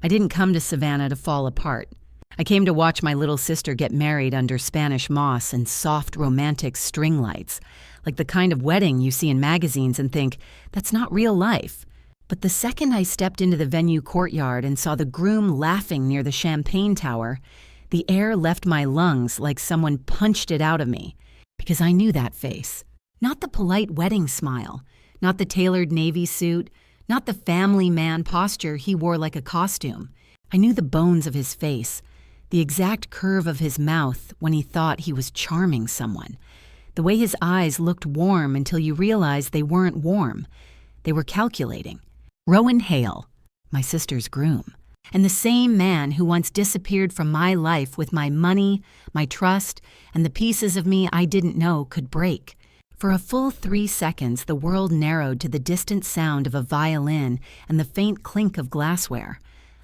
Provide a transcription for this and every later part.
I didn't come to Savannah to fall apart. I came to watch my little sister get married under Spanish moss and soft, romantic string lights, like the kind of wedding you see in magazines and think, that's not real life. But the second I stepped into the venue courtyard and saw the groom laughing near the champagne tower, the air left my lungs like someone punched it out of me, because I knew that face. Not the polite wedding smile, not the tailored navy suit, not the family man posture he wore like a costume. I knew the bones of his face, the exact curve of his mouth when he thought he was charming someone, the way his eyes looked warm until you realized they weren't warm. They were calculating. Rowan Hale, my sister's groom, and the same man who once disappeared from my life with my money, my trust, and the pieces of me I didn't know could break. For a full 3 seconds, the world narrowed to the distant sound of a violin and the faint clink of glassware.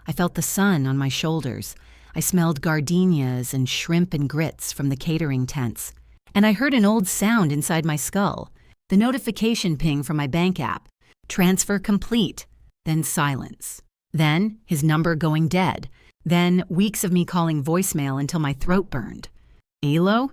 I felt the sun on my shoulders. I smelled gardenias and shrimp and grits from the catering tents. And I heard an old sound inside my skull, the notification ping from my bank app. Transfer complete. Then silence. Then his number going dead. Then weeks of me calling voicemail until my throat burned. Alo?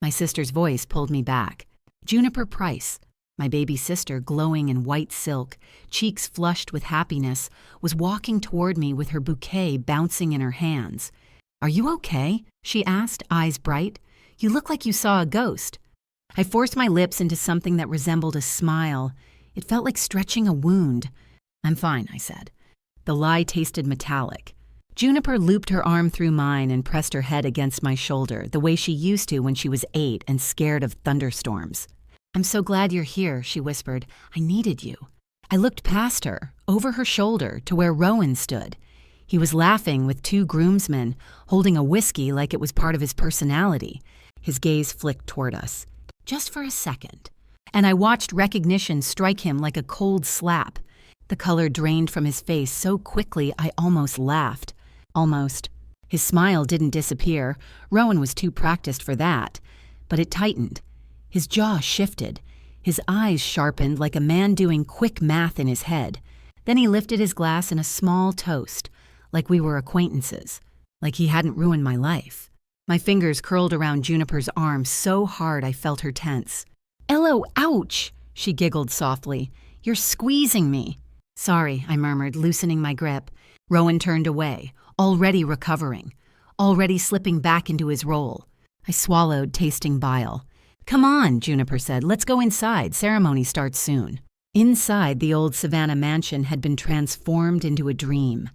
My sister's voice pulled me back. Juniper Price, my baby sister glowing in white silk, cheeks flushed with happiness, was walking toward me with her bouquet bouncing in her hands. Are you okay? She asked, eyes bright. You look like you saw a ghost. I forced my lips into something that resembled a smile. It felt like stretching a wound. I'm fine, I said. The lie tasted metallic. Juniper looped her arm through mine and pressed her head against my shoulder, the way she used to when she was 8 and scared of thunderstorms. I'm so glad you're here, she whispered. I needed you. I looked past her, over her shoulder, to where Rowan stood. He was laughing with 2 groomsmen, holding a whiskey like it was part of his personality. His gaze flicked toward us. Just for a second. And I watched recognition strike him like a cold slap. The color drained from his face so quickly I almost laughed. Almost. His smile didn't disappear. Rowan was too practiced for that. But it tightened. His jaw shifted. His eyes sharpened like a man doing quick math in his head. Then he lifted his glass in a small toast, like we were acquaintances, like he hadn't ruined my life. My fingers curled around Juniper's arm so hard I felt her tense. Ello, ouch, she giggled softly. You're squeezing me. Sorry, I murmured, loosening my grip. Rowan turned away, already recovering, already slipping back into his role. I swallowed, tasting bile. Come on, Juniper said. Let's go inside. Ceremony starts soon. Inside, the old Savannah mansion had been transformed into a dream.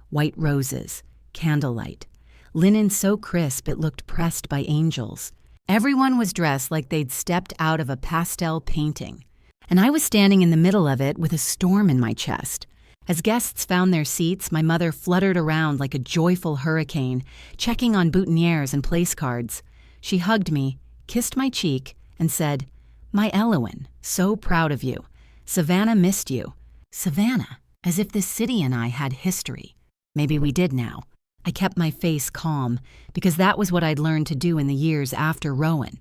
White roses, candlelight, linen so crisp it looked pressed by angels. Everyone was dressed like they'd stepped out of a pastel painting. And I was standing in the middle of it with a storm in my chest. As guests found their seats, my mother fluttered around like a joyful hurricane, checking on boutonnieres and place cards. She hugged me, kissed my cheek, and said, My Elowen, so proud of you. Savannah missed you. Savannah, as if this city and I had history. Maybe we did now. I kept my face calm, because that was what I'd learned to do in the years after Rowan.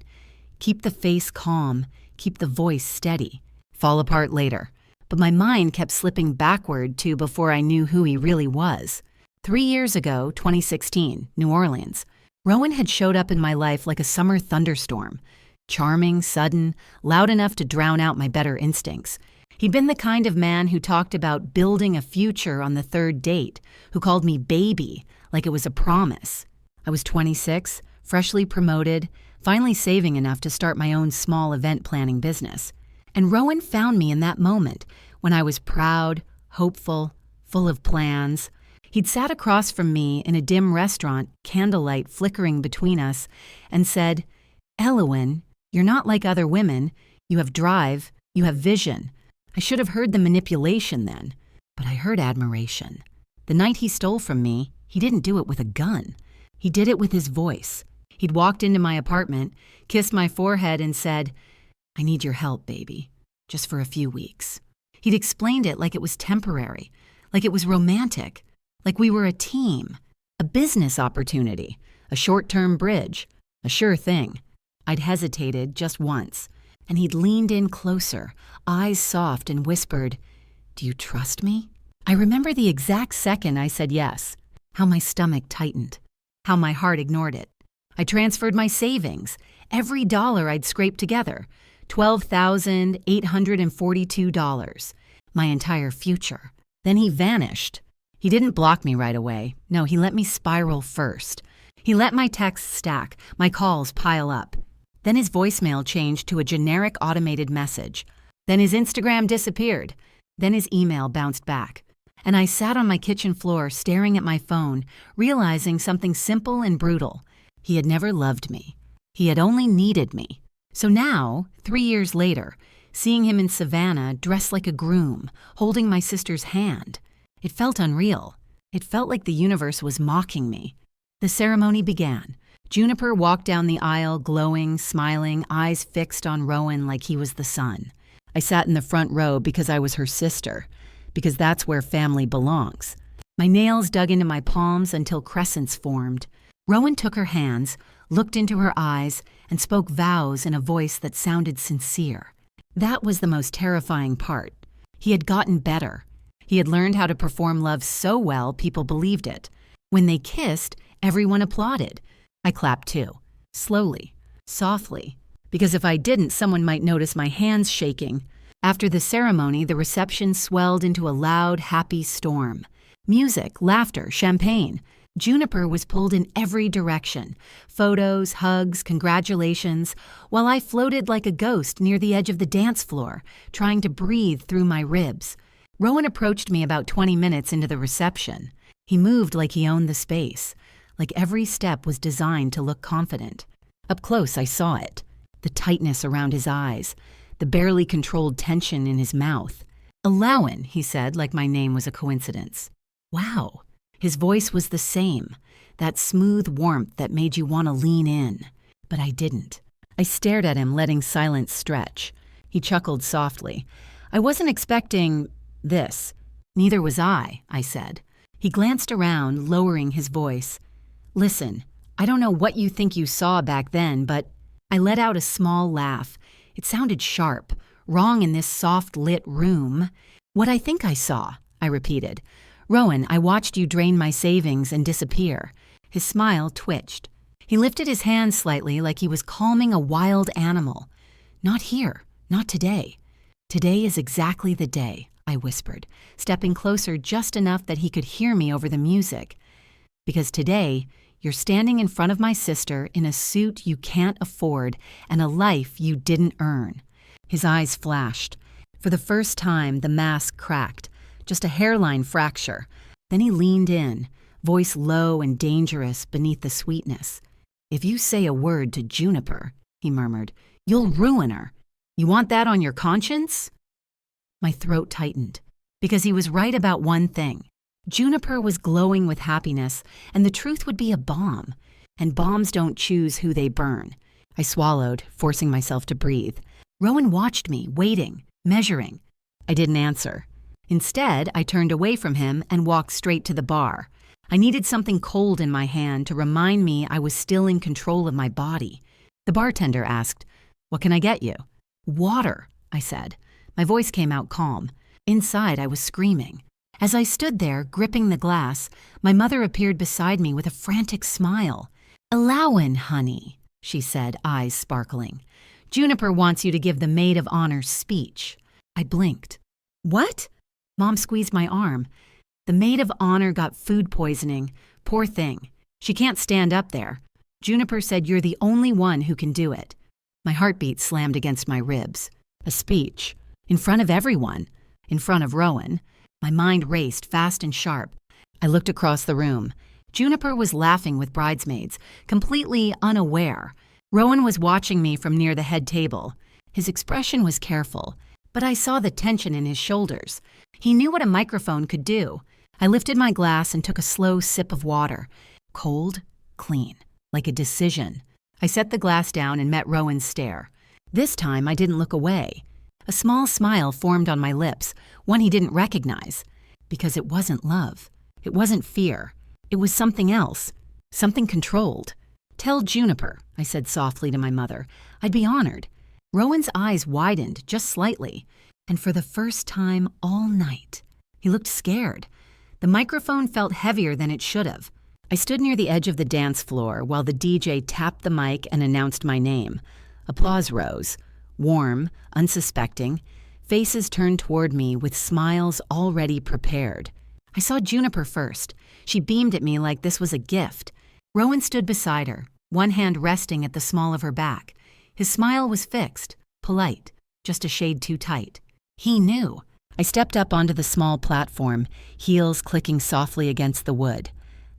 Keep the face calm, keep the voice steady. Fall apart later. But my mind kept slipping backward to before I knew who he really was. 3 years ago, 2016, New Orleans, Rowan had showed up in my life like a summer thunderstorm. Charming, sudden, loud enough to drown out my better instincts. He'd been the kind of man who talked about building a future on the 3rd date, who called me baby, like it was a promise. I was 26, freshly promoted, finally saving enough to start my own small event planning business. And Rowan found me in that moment, when I was proud, hopeful, full of plans. He'd sat across from me in a dim restaurant, candlelight flickering between us, and said, Elowen, you're not like other women. You have drive, you have vision. I should have heard the manipulation then, but I heard admiration. The night he stole from me, he didn't do it with a gun. He did it with his voice. He'd walked into my apartment, kissed my forehead, and said, I need your help, baby, just for a few weeks. He'd explained it like it was temporary, like it was romantic, like we were a team, a business opportunity, a short-term bridge, a sure thing. I'd hesitated just once, and he'd leaned in closer, eyes soft, and whispered, Do you trust me? I remember the exact second I said yes, how my stomach tightened, how my heart ignored it. I transferred my savings, every dollar I'd scraped together, $12,842, my entire future. Then he vanished. He didn't block me right away. No, he let me spiral first. He let my texts stack, my calls pile up. Then his voicemail changed to a generic automated message. Then his Instagram disappeared. Then his email bounced back. And I sat on my kitchen floor staring at my phone, realizing something simple and brutal. He had never loved me. He had only needed me. So now, 3 years later, seeing him in Savannah dressed like a groom, holding my sister's hand, it felt unreal. It felt like the universe was mocking me. The ceremony began. Juniper walked down the aisle, glowing, smiling, eyes fixed on Rowan like he was the sun. I sat in the front row because I was her sister, because that's where family belongs. My nails dug into my palms until crescents formed. Rowan took her hands, looked into her eyes, and spoke vows in a voice that sounded sincere. That was the most terrifying part. He had gotten better. He had learned how to perform love so well people believed it. When they kissed, everyone applauded. I clapped too, slowly, softly, because if I didn't, someone might notice my hands shaking. After the ceremony, the reception swelled into a loud, happy storm. Music, laughter, champagne. Juniper was pulled in every direction. Photos, hugs, congratulations, while I floated like a ghost near the edge of the dance floor, trying to breathe through my ribs. Rowan approached me about 20 minutes into the reception. He moved like he owned the space, like every step was designed to look confident. Up close, I saw it. The tightness around his eyes, the barely controlled tension in his mouth. "Allawan," he said, like my name was a coincidence. Wow. His voice was the same, that smooth warmth that made you want to lean in. But I didn't. I stared at him, letting silence stretch. He chuckled softly. "I wasn't expecting this." "Neither was I said. He glanced around, lowering his voice. "Listen, I don't know what you think you saw back then, but..." I let out a small laugh. It sounded sharp, wrong in this soft-lit room. "What I think I saw," I repeated. "Rowan, I watched you drain my savings and disappear." His smile twitched. He lifted his hand slightly like he was calming a wild animal. "Not here, not today. Today is exactly the day," I whispered, stepping closer just enough that he could hear me over the music. "Because today, you're standing in front of my sister in a suit you can't afford and a life you didn't earn." His eyes flashed. For the first time, the mask cracked, just a hairline fracture. Then he leaned in, voice low and dangerous beneath the sweetness. "If you say a word to Juniper," he murmured, "you'll ruin her. You want that on your conscience?" My throat tightened, because he was right about one thing. Juniper was glowing with happiness, and the truth would be a bomb. And bombs don't choose who they burn. I swallowed, forcing myself to breathe. Rowan watched me, waiting, measuring. I didn't answer. Instead, I turned away from him and walked straight to the bar. I needed something cold in my hand to remind me I was still in control of my body. The bartender asked, "What can I get you?" "Water," I said. My voice came out calm. Inside, I was screaming. As I stood there, gripping the glass, my mother appeared beside me with a frantic smile. "Allawan, honey," she said, eyes sparkling. "Juniper wants you to give the maid of honor speech." I blinked. "What?" Mom squeezed my arm. "The maid of honor got food poisoning. Poor thing. She can't stand up there. Juniper said you're the only one who can do it." My heartbeat slammed against my ribs. A speech. In front of everyone. In front of Rowan. My mind raced fast and sharp. I looked across the room. Juniper was laughing with bridesmaids, completely unaware. Rowan was watching me from near the head table. His expression was careful, but I saw the tension in his shoulders. He knew what a microphone could do. I lifted my glass and took a slow sip of water. Cold, clean, like a decision. I set the glass down and met Rowan's stare. This time I didn't look away. A small smile formed on my lips, one he didn't recognize. Because it wasn't love. It wasn't fear. It was something else. Something controlled. "Tell Juniper," I said softly to my mother. "I'd be honored." Rowan's eyes widened just slightly, and for the first time all night, He looked scared. The microphone felt heavier than it should have. I stood near the edge of the dance floor while the DJ tapped the mic and announced my name. Applause rose. Warm, unsuspecting. Faces turned toward me with smiles already prepared. I saw Juniper first. She beamed at me like this was a gift. Rowan stood beside her, one hand resting at the small of her back. His smile was fixed, polite, just a shade too tight. He knew. I stepped up onto the small platform, heels clicking softly against the wood.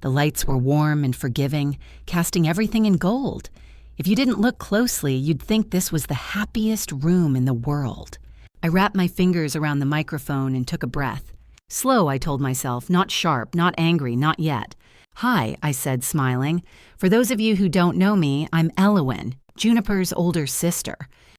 The lights were warm and forgiving, casting everything in gold. If you didn't look closely, you'd think this was the happiest room in the world. I wrapped my fingers around the microphone and took a breath. Slow, I told myself, not sharp, not angry, not yet. Hi, I said, smiling. For those of you who don't know me, I'm Elowen, Juniper's older sister.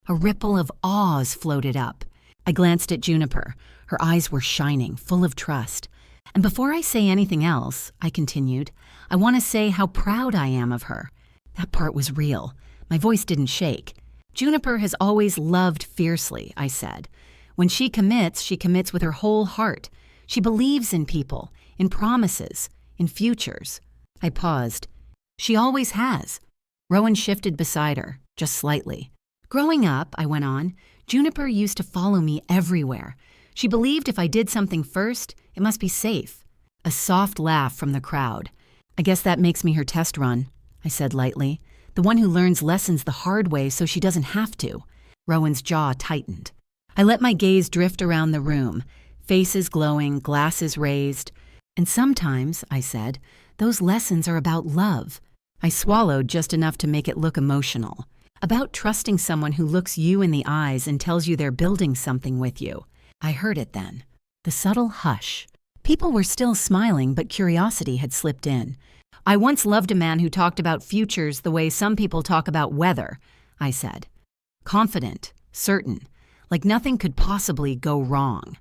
A ripple of awe floated up. I glanced at Juniper. Her eyes were shining, full of trust. And before I say anything else, I continued, I want to say how proud I am of her. That part was real. My voice didn't shake. Juniper has always loved fiercely, I said. When she commits with her whole heart. She believes in people, in promises, in futures. I paused. She always has. Rowan shifted beside her, just slightly. Growing up, I went on, Juniper used to follow me everywhere. She believed if I did something first, it must be safe. A soft laugh from the crowd. I guess that makes me her test run, I said lightly. The one who learns lessons the hard way so she doesn't have to. Rowan's jaw tightened. I let my gaze drift around the room, faces glowing, glasses raised. And sometimes, I said, those lessons are about love. I swallowed just enough to make it look emotional. About trusting someone who looks you in the eyes and tells you they're building something with you. I heard it then. The subtle hush. People were still smiling, but curiosity had slipped in. I once loved a man who talked about futures the way some people talk about weather, I said. Confident, certain, like nothing could possibly go wrong.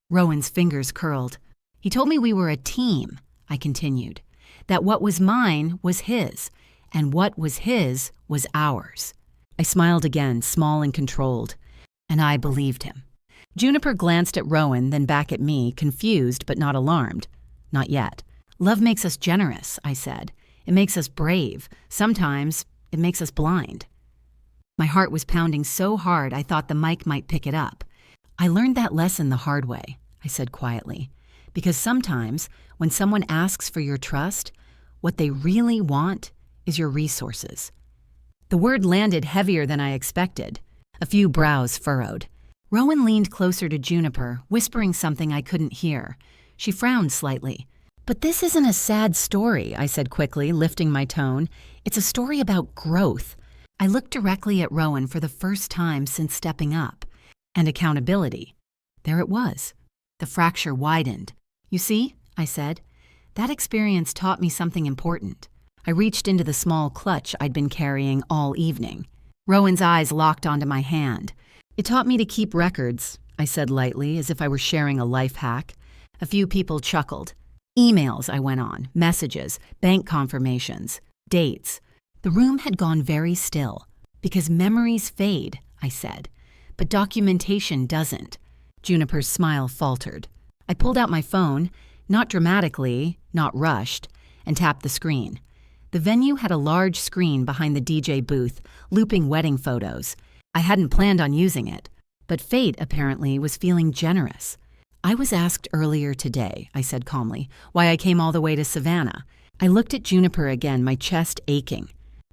Rowan's fingers curled. He told me we were a team, I continued. That what was mine was his, and what was his was ours. I smiled again, small and controlled, and I believed him. Juniper glanced at Rowan, then back at me, confused but not alarmed. Not yet. Love makes us generous, I said. It makes us brave. Sometimes it makes us blind. My heart was pounding so hard I thought the mic might pick it up. I learned that lesson the hard way, I said quietly, because sometimes when someone asks for your trust, what they really want is your resources. The word landed heavier than I expected. A few brows furrowed. Rowan leaned closer to Juniper, whispering something I couldn't hear. She frowned slightly. But this isn't a sad story, I said quickly, lifting my tone. It's a story about growth. I looked directly at Rowan for the first time since stepping up. And accountability. There it was. The fracture widened. You see, I said, that experience taught me something important. I reached into the small clutch I'd been carrying all evening. Rowan's eyes locked onto my hand. It taught me to keep records, I said lightly, as if I were sharing a life hack. A few people chuckled. Emails, I went on, messages, bank confirmations, dates. The room had gone very still. Because memories fade, I said. But documentation doesn't. Juniper's smile faltered. I pulled out my phone, not dramatically, not rushed, and tapped the screen. The venue had a large screen behind the DJ booth, looping wedding photos. I hadn't planned on using it, but fate apparently was feeling generous. I was asked earlier today, I said calmly, why I came all the way to Savannah. I looked at Juniper again, my chest aching.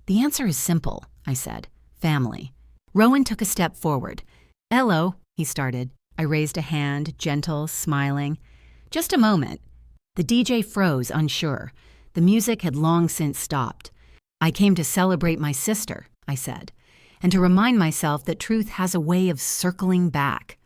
The answer is simple, I said. Family. Rowan took a step forward. Hello, he started. I raised a hand, gentle, smiling. Just a moment. The DJ froze, unsure. The music had long since stopped. I came to celebrate my sister, I said, and to remind myself that truth has a way of circling back.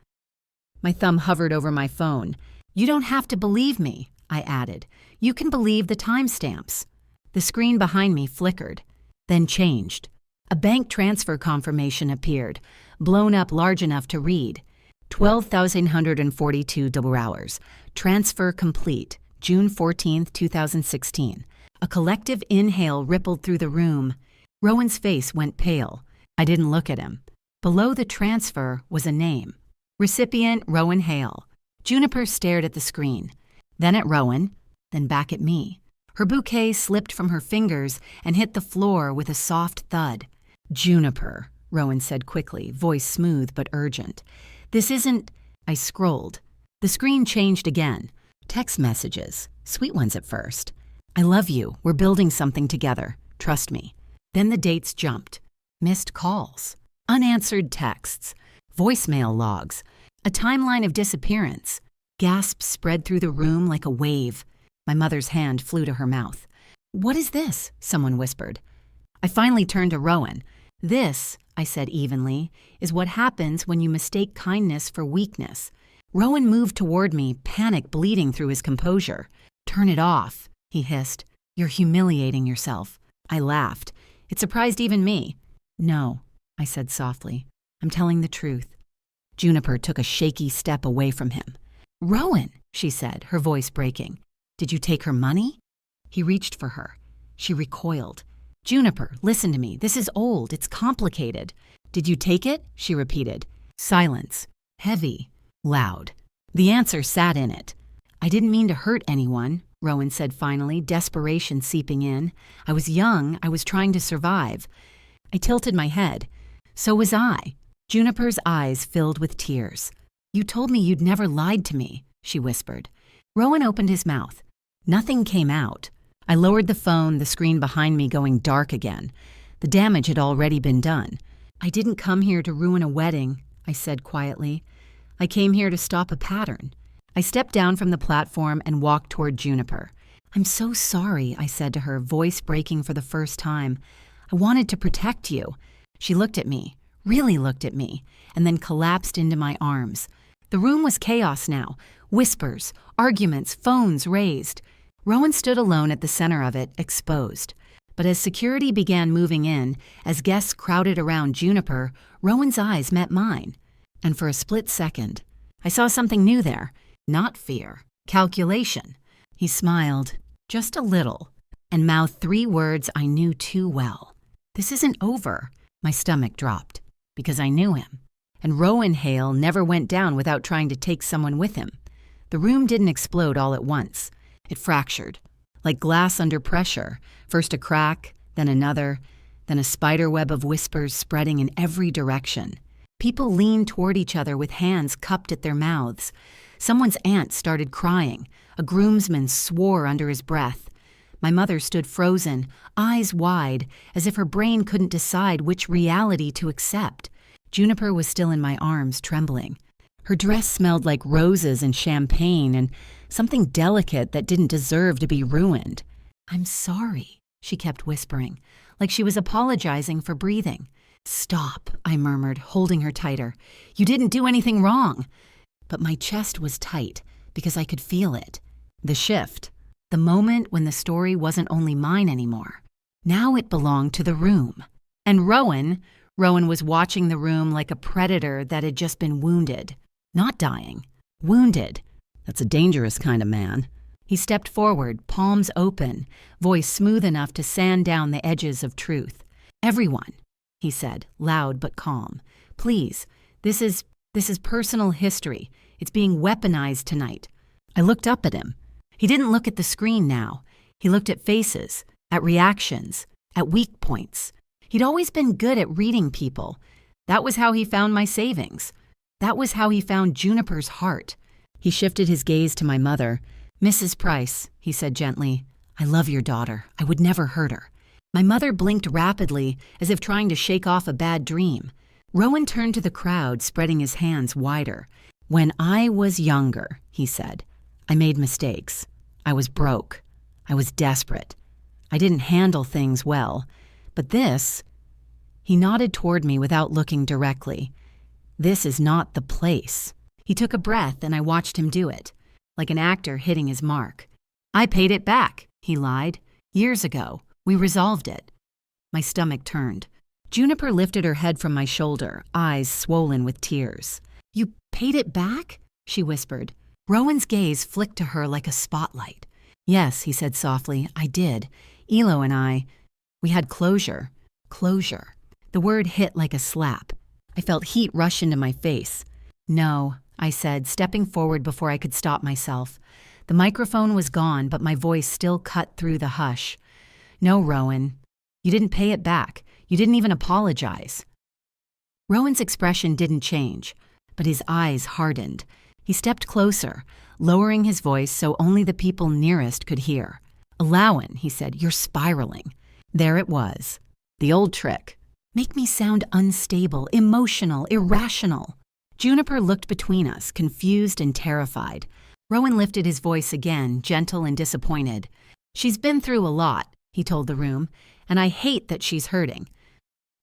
My thumb hovered over my phone. You don't have to believe me, I added. You can believe the timestamps. The screen behind me flickered, then changed. A bank transfer confirmation appeared, blown up large enough to read. 12,142 hours. Transfer complete. June 14, 2016. A collective inhale rippled through the room. Rowan's face went pale. I didn't look at him. Below the transfer was a name. Recipient Rowan Hale. Juniper stared at the screen, then at Rowan, then back at me. Her bouquet slipped from her fingers and hit the floor with a soft thud. "Juniper," Rowan said quickly, voice smooth but urgent. "This isn't—" I scrolled. The screen changed again. Text messages, sweet ones at first. "I love you. We're building something together. Trust me." Then the dates jumped. Missed calls, unanswered texts, voicemail logs, a timeline of disappearance. Gasps spread through the room like a wave. My mother's hand flew to her mouth. "What is this?" someone whispered. I finally turned to Rowan. "This," I said evenly, "is what happens when you mistake kindness for weakness." Rowan moved toward me, panic bleeding through his composure. "Turn it off," he hissed. "You're humiliating yourself." I laughed. It surprised even me. "No," I said softly. "I'm telling the truth." Juniper took a shaky step away from him. "Rowan," she said, her voice breaking. "Did you take her money?" He reached for her. She recoiled. "Juniper, listen to me. This is old. It's complicated." "Did you take it?" she repeated. Silence. Heavy. Loud. The answer sat in it. "I didn't mean to hurt anyone," Rowan said finally, desperation seeping in. "I was young. I was trying to survive." I tilted my head. "So was I." Juniper's eyes filled with tears. "You told me you'd never lied to me," she whispered. Rowan opened his mouth. Nothing came out. I lowered the phone, the screen behind me going dark again. The damage had already been done. "I didn't come here to ruin a wedding," I said quietly. "I came here to stop a pattern." I stepped down from the platform and walked toward Juniper. "I'm so sorry," I said to her, voice breaking for the first time. "I wanted to protect you." She looked at me, really looked at me, and then collapsed into my arms. The room was chaos now. Whispers, arguments, phones raised. Rowan stood alone at the center of it, exposed. But as security began moving in, as guests crowded around Juniper, Rowan's eyes met mine. And for a split second, I saw something new there. Not fear, calculation. He smiled, just a little, and mouthed 3 words I knew too well. "This isn't over." My stomach dropped, because I knew him. And Rowan Hale never went down without trying to take someone with him. The room didn't explode all at once. It fractured, like glass under pressure, first a crack, then another, then a spiderweb of whispers spreading in every direction. People leaned toward each other with hands cupped at their mouths. Someone's aunt started crying. A groomsman swore under his breath. My mother stood frozen, eyes wide, as if her brain couldn't decide which reality to accept. Juniper was still in my arms, trembling. Her dress smelled like roses and champagne and something delicate that didn't deserve to be ruined. "I'm sorry," she kept whispering, like she was apologizing for breathing. "Stop," I murmured, holding her tighter. "You didn't do anything wrong." But my chest was tight because I could feel it. The shift. The moment when the story wasn't only mine anymore. Now it belonged to the room. And Rowan was watching the room like a predator that had just been wounded. Not dying. Wounded. That's a dangerous kind of man. He stepped forward, palms open, voice smooth enough to sand down the edges of truth. "Everyone," he said, loud but calm. "Please, this is personal history. It's being weaponized tonight." I looked up at him. He didn't look at the screen now. He looked at faces, at reactions, at weak points. He'd always been good at reading people. That was how he found my savings. That was how he found Juniper's heart. He shifted his gaze to my mother. "Mrs. Price," he said gently, "I love your daughter. I would never hurt her." My mother blinked rapidly, as if trying to shake off a bad dream. Rowan turned to the crowd, spreading his hands wider. "When I was younger," he said, "I made mistakes. I was broke. I was desperate. I didn't handle things well. But this—" He nodded toward me without looking directly. "This is not the place." He took a breath, and I watched him do it, like an actor hitting his mark. "I paid it back," he lied. "Years ago. We resolved it." My stomach turned. Juniper lifted her head from my shoulder, eyes swollen with tears. "You paid it back?" she whispered. Rowan's gaze flicked to her like a spotlight. "Yes," he said softly, "I did. Elo and I, we had closure." Closure. The word hit like a slap. I felt heat rush into my face. "No," I said, stepping forward before I could stop myself. The microphone was gone, but my voice still cut through the hush. No, Rowan. You didn't pay it back. You didn't even apologize. Rowan's expression didn't change, but his eyes hardened. He stepped closer, lowering his voice so only the people nearest could hear. Alawan, he said, you're spiraling. There it was. The old trick. Make me sound unstable, emotional, irrational. Juniper looked between us, confused and terrified. Rowan lifted his voice again, gentle and disappointed. She's been through a lot, he told the room, and I hate that she's hurting.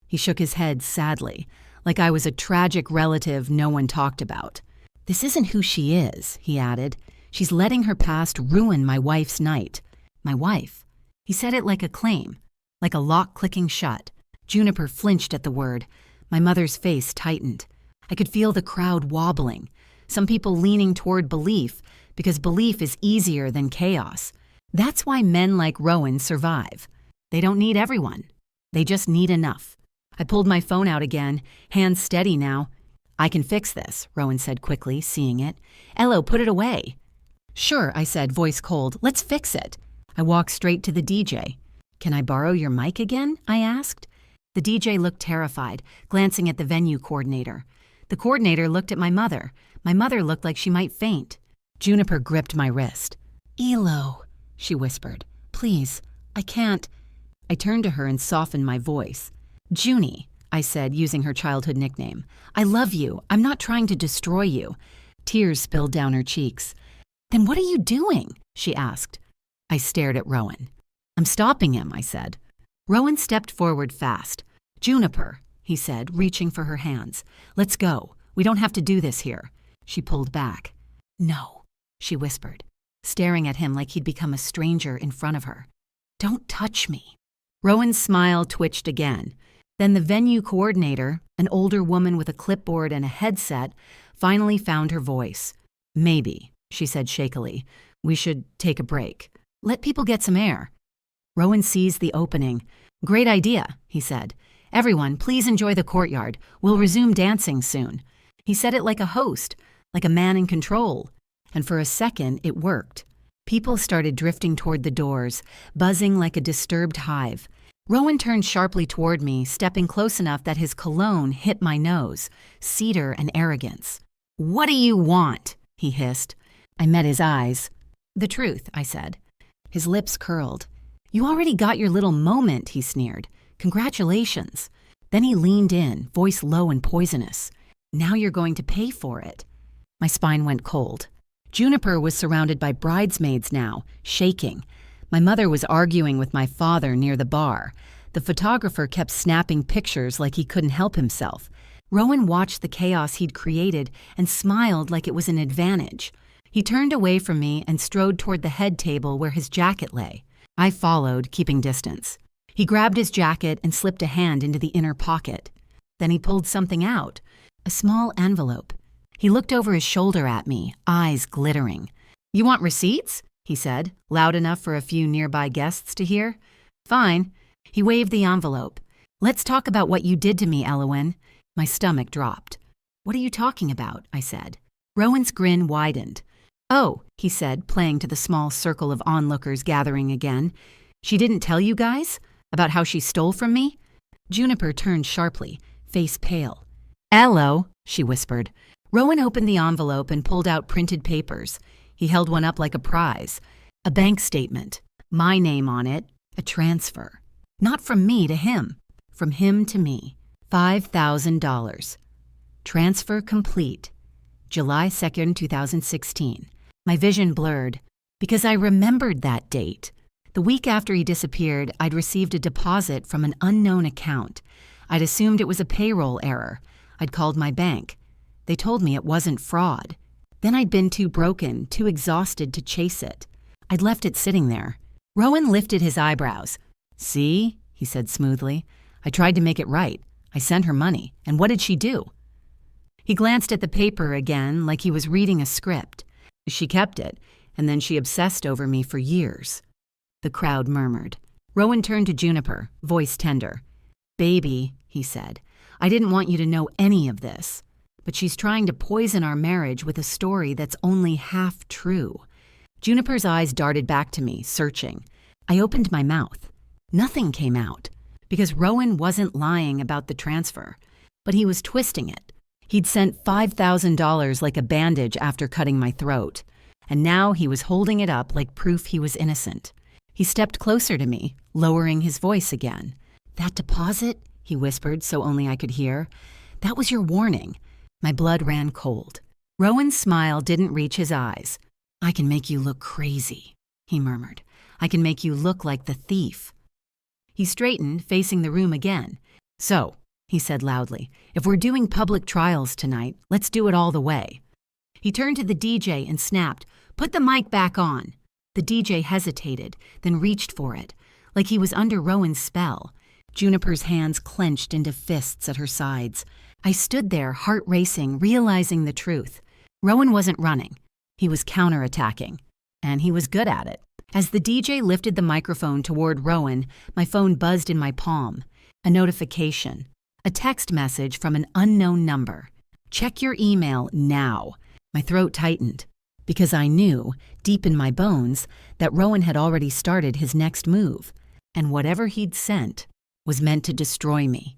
He shook his head sadly, like I was a tragic relative no one talked about. This isn't who she is, he added. She's letting her past ruin my wife's night. My wife. He said it like a claim, like a lock clicking shut. Juniper flinched at the word. My mother's face tightened. I could feel the crowd wobbling, some people leaning toward belief, because belief is easier than chaos. That's why men like Rowan survive. They don't need everyone. They just need enough. I pulled my phone out again, hands steady now. I can fix this, Rowan said quickly, seeing it. Elo, put it away. Sure, I said, voice cold. Let's fix it. I walked straight to the DJ. Can I borrow your mic again? I asked. The DJ looked terrified, glancing at the venue coordinator. The coordinator looked at my mother. My mother looked like she might faint. Juniper gripped my wrist. Elo, she whispered. Please, I can't. I turned to her and softened my voice. Junie, I said, using her childhood nickname. I love you. I'm not trying to destroy you. Tears spilled down her cheeks. Then what are you doing? She asked. I stared at Rowan. I'm stopping him, I said. Rowan stepped forward fast. Juniper, he said, reaching for her hands. Let's go. We don't have to do this here. She pulled back. No, she whispered, staring at him like he'd become a stranger in front of her. Don't touch me. Rowan's smile twitched again. Then the venue coordinator, an older woman with a clipboard and a headset, finally found her voice. Maybe, she said shakily. We should take a break. Let people get some air. Rowan seized the opening. Great idea, he said. Everyone, please enjoy the courtyard. We'll resume dancing soon. He said it like a host, like a man in control. And for a second, it worked. People started drifting toward the doors, buzzing like a disturbed hive. Rowan turned sharply toward me, stepping close enough that his cologne hit my nose, cedar and arrogance. What do you want? He hissed. I met his eyes. The truth, I said. His lips curled. You already got your little moment, he sneered. Congratulations. Then he leaned in, voice low and poisonous. Now you're going to pay for it. My spine went cold. Juniper was surrounded by bridesmaids now, shaking. My mother was arguing with my father near the bar. The photographer kept snapping pictures like he couldn't help himself. Rowan watched the chaos he'd created and smiled like it was an advantage. He turned away from me and strode toward the head table where his jacket lay. I followed, keeping distance. He grabbed his jacket and slipped a hand into the inner pocket. Then he pulled something out, a small envelope. He looked over his shoulder at me, eyes glittering. You want receipts? He said, loud enough for a few nearby guests to hear. Fine. He waved the envelope. Let's talk about what you did to me, Elowen. My stomach dropped. What are you talking about? I said. Rowan's grin widened. Oh, he said, playing to the small circle of onlookers gathering again. She didn't tell you guys? About how she stole from me? Juniper turned sharply, face pale. Elo, she whispered. Rowan opened the envelope and pulled out printed papers. He held one up like a prize. A bank statement. My name on it. A transfer. Not from me to him. From him to me. $5,000. Transfer complete. July 2nd, 2016. My vision blurred because I remembered that date. The week after he disappeared, I'd received a deposit from an unknown account. I'd assumed it was a payroll error. I'd called my bank. They told me it wasn't fraud. Then I'd been too broken, too exhausted to chase it. I'd left it sitting there. Rowan lifted his eyebrows. See, he said smoothly. I tried to make it right. I sent her money. And what did she do? He glanced at the paper again like he was reading a script. She kept it, and then she obsessed over me for years. The crowd murmured. Rowan turned to Juniper, voice tender. Baby, he said, I didn't want you to know any of this. but she's trying to poison our marriage with a story that's only half true. Juniper's eyes darted back to me, searching. I opened my mouth. Nothing came out, because Rowan wasn't lying about the transfer, but he was twisting it. He'd sent $5,000 like a bandage after cutting my throat, and now he was holding it up like proof he was innocent. He stepped closer to me, lowering his voice again. "That deposit?" he whispered so only I could hear. "That was your warning." My blood ran cold. Rowan's smile didn't reach his eyes. "I can make you look crazy," he murmured. "I can make you look like the thief." He straightened, facing the room again. "So," he said loudly, "if we're doing public trials tonight, let's do it all the way." He turned to the DJ and snapped, "Put the mic back on." The DJ hesitated, then reached for it, like he was under Rowan's spell. Juniper's hands clenched into fists at her sides. I stood there, heart racing, realizing the truth. Rowan wasn't running. He was counterattacking, and he was good at it. As the DJ lifted the microphone toward Rowan, my phone buzzed in my palm. A notification. A text message from an unknown number. "Check your email now." My throat tightened, because I knew, deep in my bones, that Rowan had already started his next move, and whatever he'd sent was meant to destroy me.